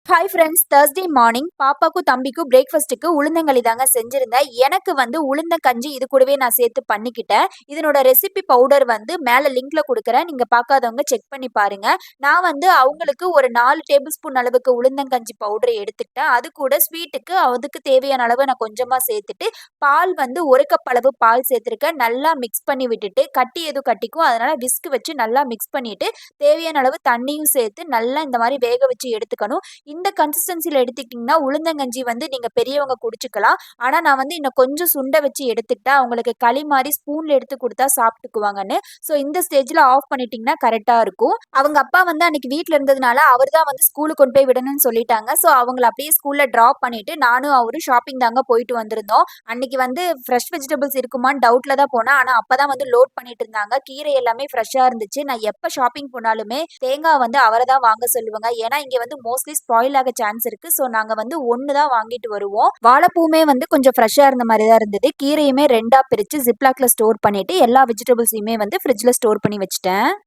Hi friends, Thursday morning பாப்பாக்கும் தம்பிக்கும் பிரேக்ஃபாஸ்ட்டுக்கு உளுந்தங்களி தாங்க செஞ்சிருந்தேன். எனக்கு வந்து உளுந்தங்கஞ்சி இது கூடவே நான் சேர்த்து பண்ணிக்கிட்டேன். இதனோட ரெசிபி பவுடர் வந்து மேல லிங்க்ல குடுக்குறேன். நீங்க பார்க்காதவங்க செக் பண்ணி பாருங்க. நான் வந்து அவங்களுக்கு ஒரு 4 டேபிள் ஸ்பூன் அளவுக்கு உளுந்தங்கஞ்சி பவுடர் எடுத்துக்கிட்டேன். அது கூட ஸ்வீட்டுக்கு அதுக்கு தேவையான அளவு நான் கொஞ்சமா சேர்த்துட்டு, பால் வந்து 1 கப் அளவு பால் சேர்த்துருக்கேன். நல்லா மிக்ஸ் பண்ணி விட்டுட்டு, கட்டி எதுவும் கட்டிக்கும். அதனால விஸ்க் வச்சு நல்லா மிக்ஸ் பண்ணிட்டு, தேவையான அளவு தண்ணியும் சேர்த்து நல்லா இந்த மாரி வேக வச்சு எடுத்துக்கணும். இந்த கன்சிஸ்டன்சில எடுத்துக்கிட்டீங்கன்னா, உளுந்தங்கஞ்சி வந்து நீங்க பெரியவங்க குடிச்சுக்கலாம். ஆனா, நான் வந்து இன்னும் கொஞ்சம் சுண்ட வச்சு எடுத்துக்கிட்டேன். அவங்களுக்கு களி மாரி ஸ்பூன்ல எடுத்து குடுத்தா சாப்பிட்டுக்குவாங்கன்னு. ஸோ, இந்த ஸ்டேஜ்ல ஆஃப் பண்ணிட்டீங்கன்னா கரெக்ட்டா இருக்கும். அவங்க அப்பா வந்து அன்னைக்கு வீட்ல இருந்ததுனால, அவர் தான் வந்து ஸ்கூலுக்கு கொண்டு போய் விடணும்னு சொல்லிட்டாங்க. ஸோ, அவங்கள அப்படியே ஸ்கூல்ல ட்ராப் பண்ணிட்டு, நானும் அவரும் ஷாப்பிங் தாங்க போயிட்டு வந்திருந்தோம். அன்னைக்கு வந்து ஃப்ரெஷ் வெஜிடபிள்ஸ் இருக்குமான்னு டவுட்ல தான் போனேன். ஆனா, அப்பதான் வந்து லோட் பண்ணிட்டு இருந்தாங்க. கீரை எல்லாமே ஃப்ரெஷ்ஷா இருந்துச்சு. நான் எப்ப ஷாப்பிங் போனாலுமே தேங்காய் வந்து அவர தான் வாங்க சொல்லுவேங்க. ஏன்னா, இங்க வந்து மோஸ்ட்லி ஸ்பாயில் ஆக சான்ஸ் இருக்கு. ஸோ, நாங்க வந்து 1 தான் வாங்கிட்டு வருவோம். வாழைப்பூவுமே வந்து கொஞ்சம் ஃப்ரெஷ்ஷா இருந்த மாரி தான் இருந்தது. கீரையுமே 2ஆ பிரிச்சு ஜிப்லாக்ல ஸ்டோர் பண்ணிட்டு, எல்லா வெஜிடபிள்ஸையுமே வந்து ஃப்ரிட்ஜ்ல ஸ்டோர் பண்ணி வச்சுட்டேன்.